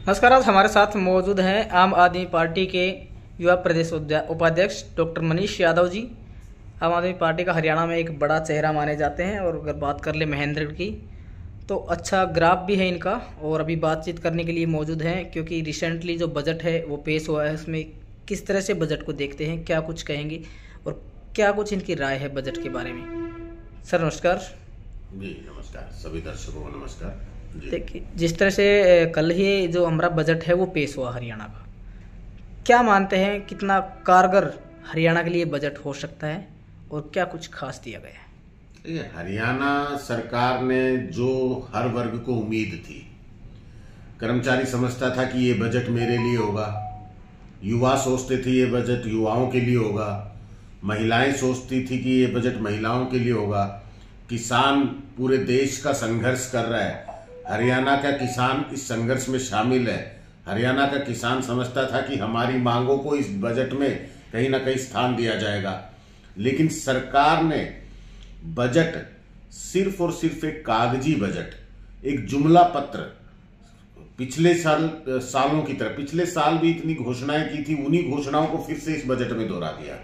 नमस्कार। आज हमारे साथ मौजूद हैं आम आदमी पार्टी के युवा प्रदेश उपाध्यक्ष डॉक्टर मनीष यादव जी। आम आदमी पार्टी का हरियाणा में एक बड़ा चेहरा माने जाते हैं और अगर बात कर ले महेंद्रगढ़ की तो अच्छा ग्राफ भी है इनका और अभी बातचीत करने के लिए मौजूद हैं, क्योंकि रिसेंटली जो बजट है वो पेश हुआ है, उसमें किस तरह से बजट को देखते हैं, क्या कुछ कहेंगे और क्या कुछ इनकी राय है बजट के बारे में। सर नमस्कार। जी नमस्कार, सभी दर्शकों को नमस्कार। देखिए, जिस तरह से कल ही जो हमारा बजट है वो पेश हुआ हरियाणा का, क्या मानते हैं कितना कारगर हरियाणा के लिए बजट हो सकता है और क्या कुछ खास दिया गया है? हरियाणा सरकार ने जो हर वर्ग को उम्मीद थी, कर्मचारी समझता था कि ये बजट मेरे लिए होगा, युवा सोचते थे ये बजट युवाओं के लिए होगा, महिलाएं सोचती थी कि ये बजट महिलाओं के लिए होगा, किसान पूरे देश का संघर्ष कर रहा है, हरियाणा का किसान इस संघर्ष में शामिल है। हरियाणा का किसान समझता था कि हमारी मांगों को इस बजट में कहीं ना कहीं स्थान दिया जाएगा, लेकिन सरकार ने बजट सिर्फ और सिर्फ एक कागजी बजट, एक जुमला पत्र, पिछले सालों की तरह पिछले साल भी इतनी घोषणाएं की थी, उन्हीं घोषणाओं को फिर से इस बजट में दोहरा दिया।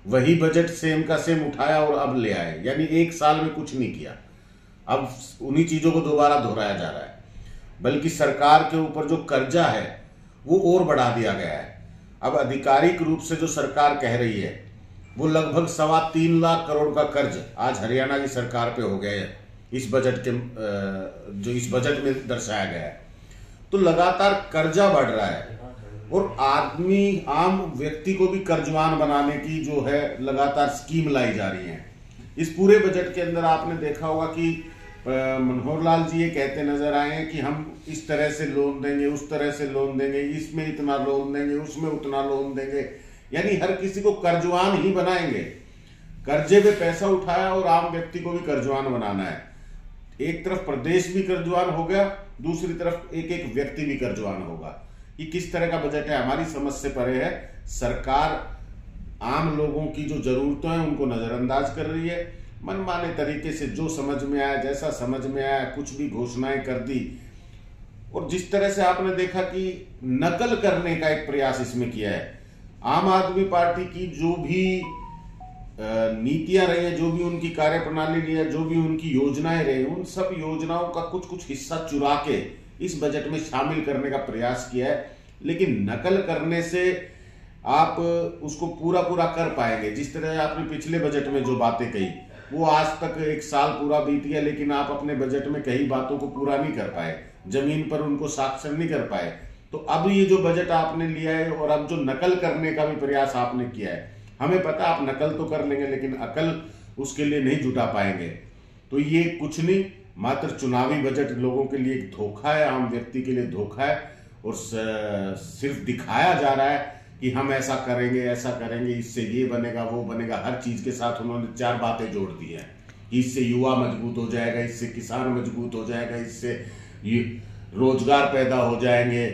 वही बजट सेम का सेम उठाया और अब ले आए, यानी एक साल में कुछ नहीं किया, अब उन्हीं चीजों को दोबारा दोहराया जा रहा है। बल्कि सरकार के ऊपर जो कर्जा है वो और बढ़ा दिया गया है। अब आधिकारिक रूप से जो सरकार कह रही है वो लगभग 3.25 लाख करोड़ का कर्ज आज हरियाणा की सरकार पे हो गया है, इस बजट के जो इस बजट में दर्शाया गया है। तो लगातार कर्जा बढ़ रहा है और आम व्यक्ति को भी कर्जवान बनाने की जो है लगातार स्कीम लाई जा रही है। इस पूरे बजट के अंदर आपने देखा होगा कि मनोहर लाल जी ये कहते नजर आए हैं कि हम इस तरह से लोन देंगे, उस तरह से लोन देंगे, इसमें इतना लोन देंगे, उसमें उतना लोन देंगे, यानी हर किसी को कर्जवान ही बनाएंगे। कर्जे पे पैसा उठाया और आम व्यक्ति को भी कर्जवान बनाना है। एक तरफ प्रदेश भी कर्जवान हो गया, दूसरी तरफ एक एक व्यक्ति भी कर्जवान होगा। ये किस तरह का बजट है, हमारी समझ से परे है। सरकार आम लोगों की जो जरूरतें हैं उनको नजरअंदाज कर रही है, मनमाने तरीके से जो समझ में आया, जैसा समझ में आया, कुछ भी घोषणाएं कर दी। और जिस तरह से आपने देखा कि नकल करने का एक प्रयास इसमें किया है। आम आदमी पार्टी की जो भी नीतियां रही है, जो भी उनकी कार्यप्रणाली रही है, जो भी उनकी योजनाएं रही, उन सब योजनाओं का कुछ कुछ हिस्सा चुरा के इस बजट में शामिल करने का प्रयास किया है। लेकिन नकल करने से आप उसको पूरा कर पाएंगे। जिस तरह आपने पिछले बजट में जो बातें कही वो आज तक एक साल पूरा बीत गया, लेकिन आप अपने बजट में कई बातों को पूरा नहीं कर पाए, जमीन पर उनको साक्षर नहीं कर पाए। तो अब ये जो बजट आपने लिया है और अब जो नकल करने का भी प्रयास आपने किया है, हमें पता आप नकल तो कर लेंगे लेकिन अकल उसके लिए नहीं जुटा पाएंगे। तो ये कुछ नहीं, मात्र चुनावी बजट लोगों के लिए एक धोखा है, आम व्यक्ति के लिए धोखा है और सिर्फ दिखाया जा रहा है कि हम ऐसा करेंगे, ऐसा करेंगे, इससे ये बनेगा, वो बनेगा। हर चीज के साथ उन्होंने 4 बातें जोड़ दी हैं कि इससे युवा मजबूत हो जाएगा, इससे किसान मजबूत हो जाएगा, इससे रोजगार पैदा हो जाएंगे,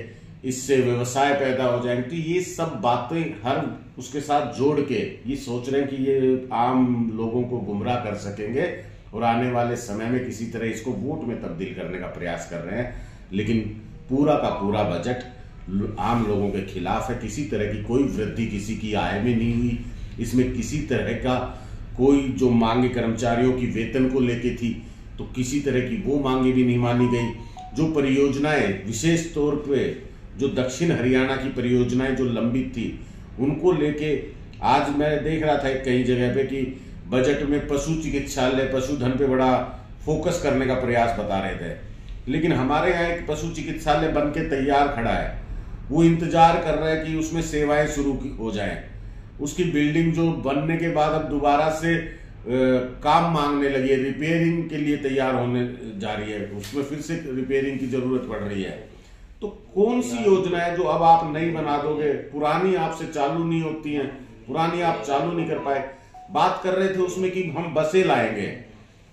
इससे व्यवसाय पैदा हो जाएंगे। तो ये सब बातें हर उसके साथ जोड़ के ये सोच रहे हैं कि ये आम लोगों को गुमराह कर सकेंगे और आने वाले समय में किसी तरह इसको वोट में तब्दील करने का प्रयास कर रहे हैं। लेकिन पूरा का पूरा बजट आम लोगों के खिलाफ है। किसी तरह की कोई वृद्धि किसी की आय में नहीं हुई। इसमें किसी तरह का कोई जो मांगे कर्मचारियों की वेतन को लेके थी तो किसी तरह की वो मांगे भी नहीं मानी गई। जो परियोजनाएं विशेष तौर पे जो दक्षिण हरियाणा की परियोजनाएं जो लंबित थी उनको लेके आज मैं देख रहा था कई जगह पे कि बजट में पशु चिकित्सालय, पशुधन पे बड़ा फोकस करने का प्रयास बता रहे थे, लेकिन हमारे यहाँ एक पशु चिकित्सालय बन के तैयार खड़ा है, वो इंतजार कर रहा है कि उसमें सेवाएं शुरू हो जाएं। उसकी बिल्डिंग जो बनने के बाद अब दोबारा से काम मांगने लगी है, रिपेयरिंग के लिए तैयार होने जा रही है, उसमें फिर से रिपेयरिंग की जरूरत पड़ रही है। तो कौन सी योजना है जो अब आप नई बना दोगे, पुरानी आपसे चालू नहीं होती हैं, पुरानी आप चालू नहीं कर पाए। बात कर रहे थे उसमें कि हम बसें लाएंगे,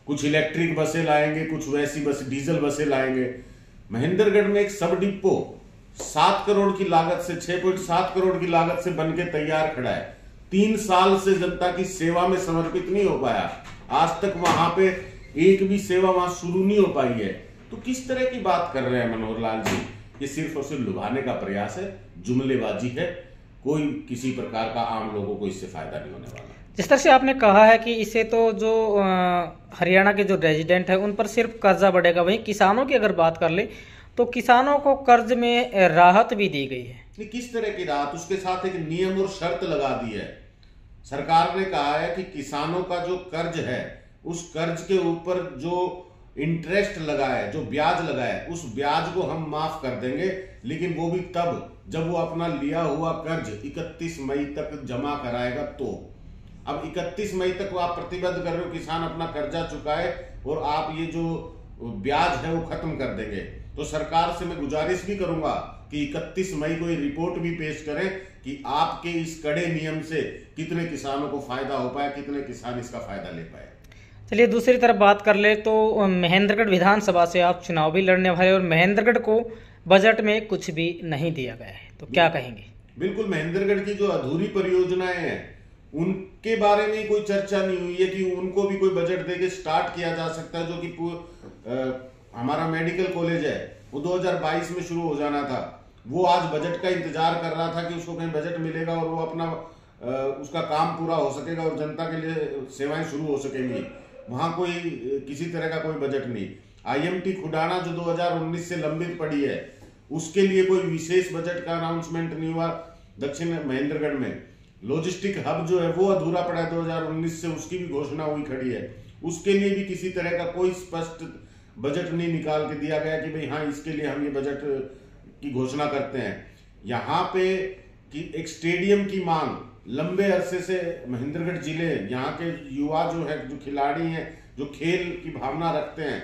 कुछ इलेक्ट्रिक बसें लाएंगे, कुछ वैसी बस डीजल बसें लाएंगे। महेंद्रगढ़ में एक सब डिपो 7 करोड़ की लागत से 6.7 करोड़ की लागत से बनके तैयार खड़ा है। 3 साल से जनता की सेवा में समर्पित नहीं हो पाया, आज तक वहां पे एक भी सेवा वहां शुरू नहीं हो पाई है। तो किस तरह की बात कर रहे हैं मनोहर लाल जी? ये सिर्फ और सिर्फ लुभाने का प्रयास है, जुमलेबाजी है। कोई किसी प्रकार का आम लोगों को इससे फायदा नहीं होने वाला। जिस तरह से आपने कहा है कि इससे तो जो हरियाणा के जो रेजिडेंट है उन पर सिर्फ कर्जा बढ़ेगा, वहीं किसानों की अगर बात कर ले तो किसानों को कर्ज में राहत भी दी गई है। नहीं, किस तरह की राहत? उसके साथ एक नियम और शर्त लगा दी है। सरकार ने कहा है कि किसानों का जो कर्ज है उस कर्ज के ऊपर जो इंटरेस्ट लगा है, जो ब्याज लगा है, उस ब्याज को हम माफ कर देंगे, लेकिन वो भी तब जब वो अपना लिया हुआ कर्ज 31 मई तक जमा कराएगा। तो अब 31 मई तक वो आप प्रतिबद्ध कर रहे हो किसान अपना कर्जा चुकाए और आप ये जो ब्याज है वो खत्म कर देंगे। तो सरकार से मैं गुजारिश भी करूंगा कि 31 मई को ये रिपोर्ट भी पेश करें कि आपके इस कड़े नियम से कितने किसानों को फायदा हो पाया, कितने किसान इसका फायदा ले पाए। चलिए दूसरी तरफ बात कर ले तो महेंद्रगढ़ विधानसभा से आप चुनाव भी लड़ने वाले और महेंद्रगढ़ को बजट में कुछ भी नहीं दिया गया है, तो क्या कहेंगे? बिल्कुल, महेंद्रगढ़ की जो अधूरी परियोजनाएं हैं उनके बारे में कोई चर्चा नहीं हुई है कि उनको भी कोई बजट देके स्टार्ट किया जा सकता है। जो कि हमारा मेडिकल कॉलेज है वो 2022 में शुरू हो जाना था, वो आज बजट का इंतजार कर रहा था कि उसको कहीं बजट मिलेगा और वो अपना उसका काम पूरा हो सकेगा और जनता के लिए सेवाएं शुरू हो सकेंगी। वहां कोई किसी तरह का कोई बजट नहीं। IMT खुडाना जो 2019 से लंबित पड़ी है उसके लिए कोई विशेष बजट का अनाउंसमेंट नहीं हुआ। दक्षिण महेंद्रगढ़ में लॉजिस्टिक हब जो है वो अधूरा पड़ा है 2019 से, उसकी भी घोषणा हुई खड़ी है, उसके लिए भी किसी तरह का कोई स्पष्ट बजट नहीं निकाल के दिया गया कि भाई हाँ इसके लिए हम ये बजट की घोषणा करते हैं। यहाँ पे कि एक स्टेडियम की मांग लंबे अरसे से महेंद्रगढ़ जिले, यहाँ के युवा जो है, जो खिलाड़ी हैं, जो खेल की भावना रखते हैं,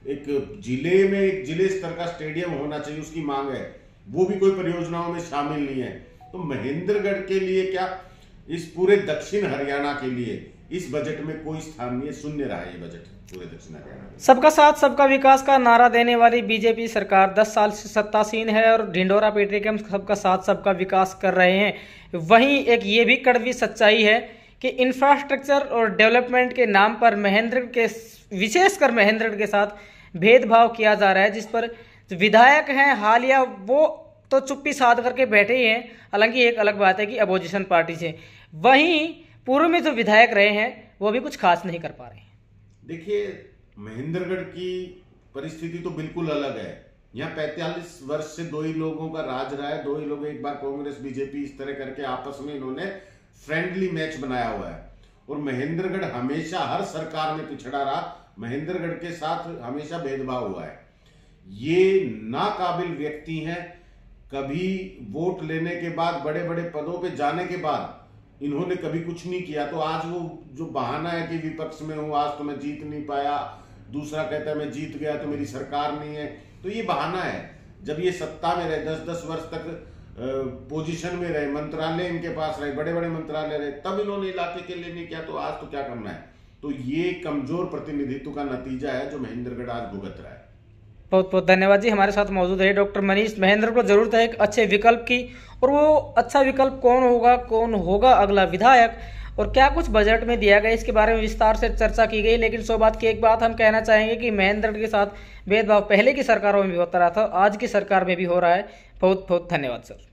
एक जिले में एक जिले स्तर का स्टेडियम होना चाहिए, उसकी मांग है, वो भी कोई परियोजनाओं में शामिल नहीं है। तो महेंद्रगढ़ के लिए क्या, इस पूरे दक्षिण हरियाणा के लिए इस बजट में कोई स्थान नहीं है, शून्य रहा है ये बजट पूरे दक्षिण हरियाणा में। सबका साथ सबका विकास का नारा देने वाली बीजेपी सरकार 10 साल से सत्तासीन है और ढिंडोरा पीटरी के हम सबका साथ सबका विकास कर रहे हैं। वहीं एक ये भी कड़वी सच्चाई है कि इंफ्रास्ट्रक्चर और डेवलपमेंट के नाम पर महेंद्रगढ़ के, विशेषकर महेंद्रगढ़ के साथ भेदभाव किया जा रहा है, जिस पर विधायक हैं हालिया वो तो चुप्पी साध करके बैठे ही हैं। हालांकि एक अलग बात है कि अपोजिशन पार्टी से, वहीं पूर्व में जो विधायक रहे हैं वो भी कुछ खास नहीं कर पा रहे हैं। देखिए, महेंद्रगढ़ की परिस्थिति तो बिल्कुल अलग है। यहाँ 45 वर्ष से दो ही लोगों का राज रहा है, दो ही लोग, एक बार कांग्रेस बीजेपी इस तरह करके आपस में इन्होंने फ्रेंडली मैच बनाया हुआ है। और महेंद्रगढ़ हमेशा हर सरकार में पिछड़ा रहा, महेंद्रगढ़ के साथ हमेशा भेदभाव हुआ है। ये नाकाबिल व्यक्ति हैं, कभी वोट लेने के बाद, बड़े बड़े पदों पे जाने के बाद इन्होंने कभी कुछ नहीं किया। तो आज वो जो बहाना है कि विपक्ष में हूं, आज तो मैं जीत नहीं पाया, दूसरा कहता है मैं जीत गया तो मेरी सरकार नहीं है, तो ये बहाना है। जब ये सत्ता में रहे, 10-10 वर्ष तक पोजीशन में रहे, मंत्रालय इनके पास रहे, बड़े बड़े मंत्रालय रहे, तब इन्होंने इलाके के लिए नहीं किया, तो आज तो क्या करना है। तो ये कमजोर प्रतिनिधित्व का नतीजा है जो महेंद्रगढ़ आज भुगत रहा है। बहुत बहुत धन्यवाद जी। हमारे साथ मौजूद है डॉक्टर मनीष। महेंद्र को जरूरत है एक अच्छे विकल्प की, और वो अच्छा विकल्प कौन होगा अगला विधायक, और क्या कुछ बजट में दिया गया, इसके बारे में विस्तार से चर्चा की गई। लेकिन सौ बात की एक बात हम कहना चाहेंगे कि महेंद्रगढ़ के साथ भेदभाव पहले की सरकारों में भी होता रहा था, आज की सरकार में भी हो रहा है। बहुत बहुत धन्यवाद सर।